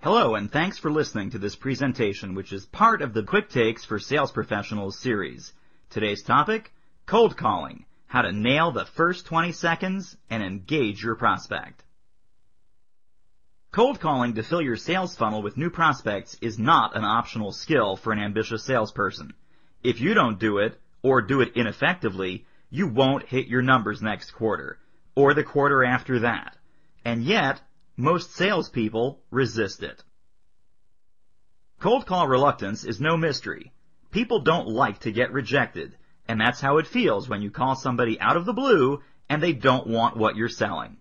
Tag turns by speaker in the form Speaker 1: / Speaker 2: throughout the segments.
Speaker 1: Hello, and thanks for listening to this presentation, which is part of the Quick Takes for Sales Professionals series. Today's topic, cold calling, how to nail the first 20 seconds and engage your prospect. Cold calling to fill your sales funnel with new prospects is not an optional skill for an ambitious salesperson. If you don't do it, or do it ineffectively, you won't hit your numbers next quarter, or the quarter after that. And yet, most salespeople resist it. Cold call reluctance is no mystery. People don't like to get rejected, and that's how it feels when you call somebody out of the blue and they don't want what you're selling.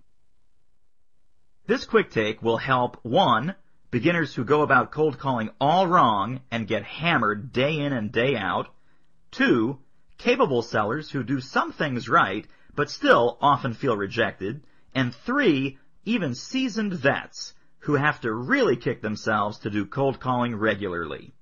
Speaker 1: This quick take will help 1. Beginners who go about cold calling all wrong and get hammered day in and day out. 2. Capable sellers who do some things right but still often feel rejected. And 3. Even seasoned vets who have to really kick themselves to do cold calling regularly.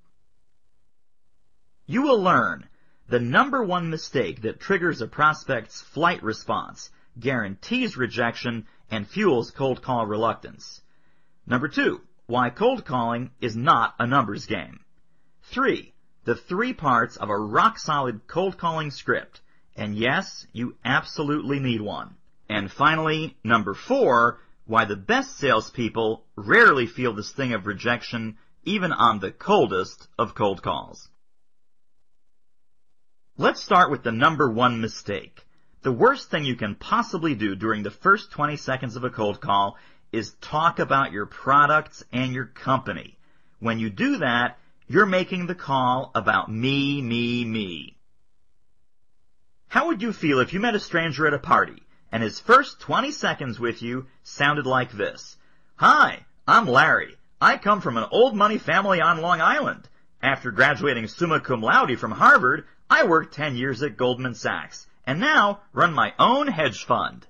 Speaker 1: You will learn the number one mistake that triggers a prospect's flight response, guarantees rejection, and fuels cold call reluctance. Number 2, why cold calling is not a numbers game. 3, the 3 parts of a rock-solid cold calling script. And yes, you absolutely need one. And finally, number 4, why the best salespeople rarely feel the sting of rejection even on the coldest of cold calls. Let's start with the number 1 mistake. The worst thing you can possibly do during the first 20 seconds of a cold call is talk about your products and your company. When you do that, you're making the call about me. How would you feel if you met a stranger at a party and his first 20 seconds with you sounded like this? Hi, I'm Larry. I come from an old money family on Long Island. After graduating summa cum laude from Harvard, I worked 10 years at Goldman Sachs, and now run my own hedge fund.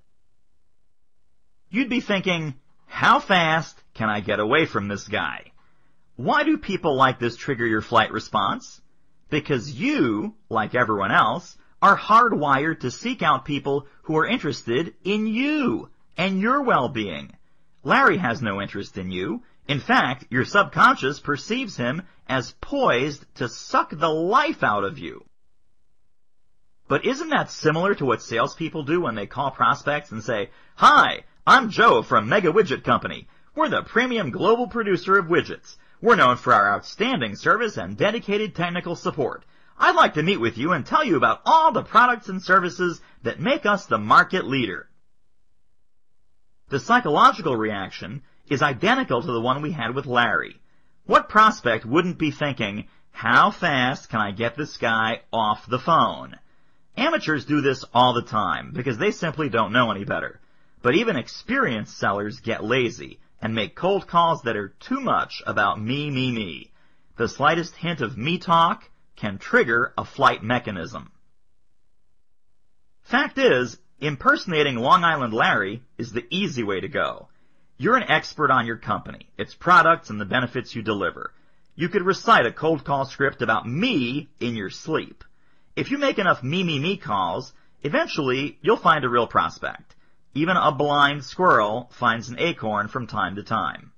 Speaker 1: You'd be thinking, how fast can I get away from this guy? Why do people like this trigger your flight response? Because you, like everyone else, are hardwired to seek out people who are interested in you and your well-being. Larry has no interest in you. In fact, your subconscious perceives him as poised to suck the life out of you. But isn't that similar to what salespeople do when they call prospects and say, Hi, I'm Joe from Mega Widget Company. We're the premium global producer of widgets. We're known for our outstanding service and dedicated technical support. I'd like to meet with you and tell you about all the products and services that make us the market leader. The psychological reaction is identical to the one we had with Larry. What prospect wouldn't be thinking, how fast can I get this guy off the phone? Amateurs do this all the time because they simply don't know any better. But even experienced sellers get lazy and make cold calls that are too much about me. The slightest hint of me talk can trigger a flight mechanism. Fact is, impersonating Long Island Larry is the easy way to go. You're an expert on your company, its products, and the benefits you deliver. You could recite a cold call script about me in your sleep. If you make enough me calls, eventually you'll find a real prospect. Even a blind squirrel finds an acorn from time to time.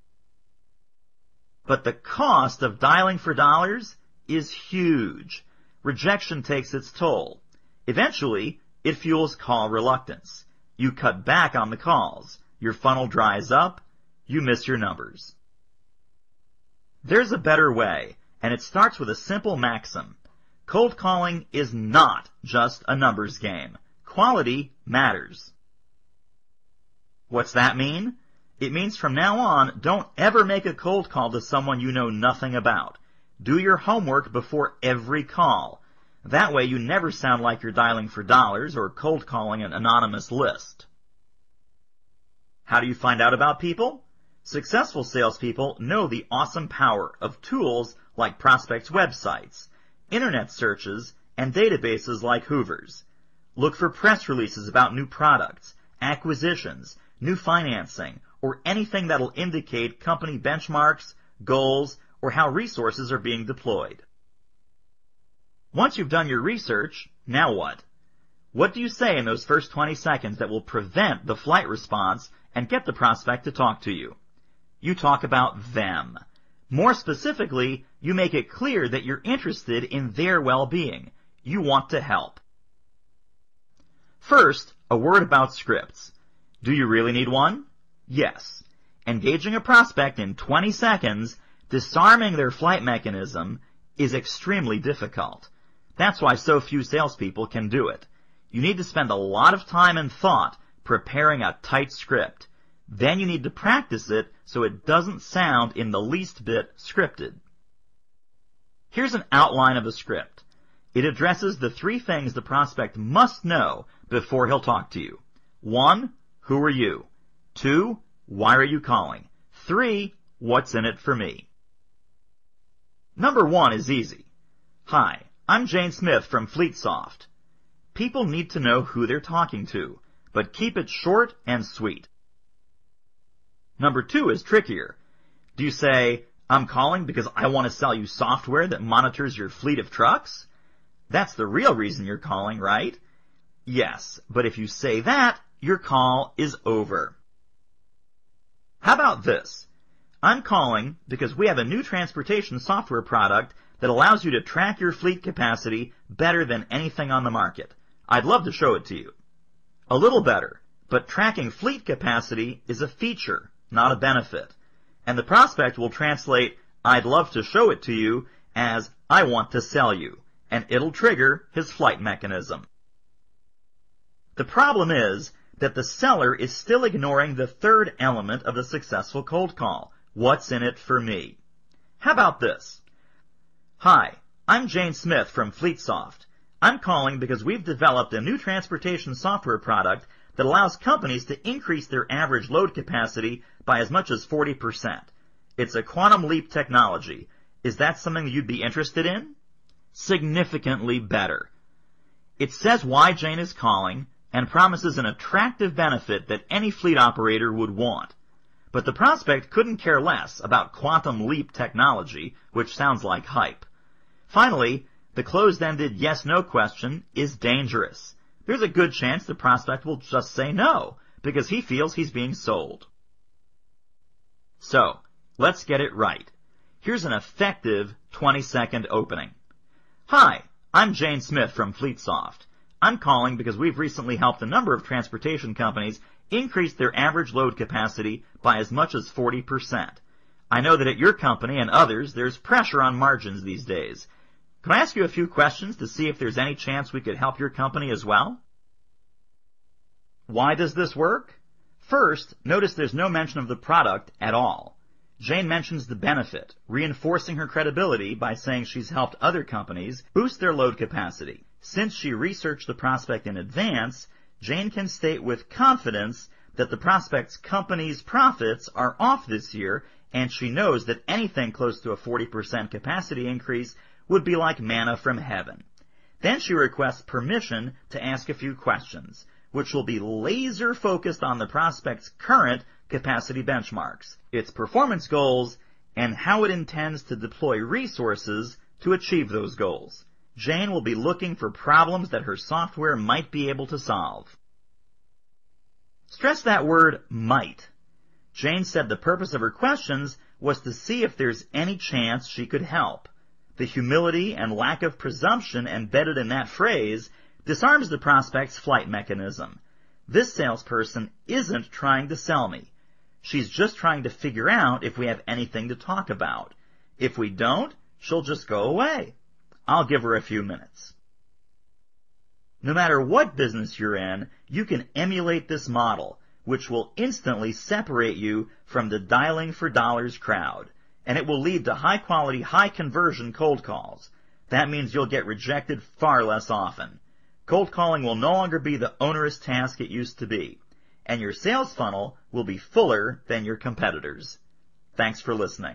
Speaker 1: But the cost of dialing for dollars is huge. Rejection takes its toll. Eventually, it fuels call reluctance. You cut back on the calls. Your funnel dries up. You miss your numbers. There's a better way, and it starts with a simple maxim. Cold calling is not just a numbers game. Quality matters. What's that mean? It means from now on, don't ever make a cold call to someone you know nothing about. Do your homework before every call. That way you never sound like you're dialing for dollars or cold calling an anonymous list. How do you find out about people? Successful salespeople know the awesome power of tools like prospects' websites, internet searches, and databases like Hoover's. Look for press releases about new products, acquisitions, new financing, or anything that'll indicate company benchmarks, goals, or how resources are being deployed. Once you've done your research, now what? What do you say in those first 20 seconds that will prevent the flight response and get the prospect to talk to you? you talk about them. More specifically, you make it clear that you're interested in their well-being. You want to help. First, a word about scripts. Do you really need one? Yes. Engaging a prospect in 20 seconds, disarming their flight mechanism, is extremely difficult. That's why so few salespeople can do it. You need to spend a lot of time and thought preparing a tight script. Then you need to practice it so it doesn't sound in the least bit scripted. Here's an outline of the script. It addresses the 3 things the prospect must know before he'll talk to you. 1, who are you? 2, why are you calling? 3, what's in it for me? Number 1 is easy. Hi, I'm Jane Smith from FleetSoft. People need to know who they're talking to, but keep it short and sweet. Number 2 is trickier. Do you say, I'm calling because I want to sell you software that monitors your fleet of trucks? That's the real reason you're calling, right? Yes, but if you say that, your call is over. How about this? I'm calling because we have a new transportation software product that allows you to track your fleet capacity better than anything on the market. I'd love to show it to you. A little better, but tracking fleet capacity is a feature, not a benefit. And the prospect will translate, I'd love to show it to you, as I want to sell you, and it'll trigger his flight mechanism. The problem is that the seller is still ignoring the 3rd element of the successful cold call. What's in it for me? How about this? Hi, I'm Jane Smith from FleetSoft. I'm calling because we've developed a new transportation software product that allows companies to increase their average load capacity by as much as 40%. It's a quantum leap technology. Is that something you'd be interested in? Significantly better. It says why Jane is calling and promises an attractive benefit that any fleet operator would want. But the prospect couldn't care less about quantum leap technology, which sounds like hype. Finally, the closed-ended yes-no question is dangerous. There's a good chance the prospect will just say no, because he feels he's being sold. So, let's get it right. Here's an effective 20-second opening. Hi, I'm Jane Smith from FleetSoft. I'm calling because we've recently helped a number of transportation companies increase their average load capacity by as much as 40%. I know that at your company and others, there's pressure on margins these days. Can I ask you a few questions to see if there's any chance we could help your company as well? Why does this work? First, notice there's no mention of the product at all. Jane mentions the benefit, reinforcing her credibility by saying she's helped other companies boost their load capacity. Since she researched the prospect in advance, Jane can state with confidence that the prospect's company's profits are off this year, and she knows that anything close to a 40% capacity increase would be like manna from heaven. Then she requests permission to ask a few questions, which will be laser focused on the prospect's current capacity benchmarks, its performance goals, and how it intends to deploy resources to achieve those goals. Jane will be looking for problems that her software might be able to solve. Stress that word might. Jane said the purpose of her questions was to see if there's any chance she could help. The humility and lack of presumption embedded in that phrase disarms the prospect's flight mechanism. This salesperson isn't trying to sell me. She's just trying to figure out if we have anything to talk about. If we don't, she'll just go away. I'll give her a few minutes. No matter what business you're in, you can emulate this model, which will instantly separate you from the dialing for dollars crowd, and it will lead to high-quality, high-conversion cold calls. That means you'll get rejected far less often. Cold calling will no longer be the onerous task it used to be, and your sales funnel will be fuller than your competitors. Thanks for listening.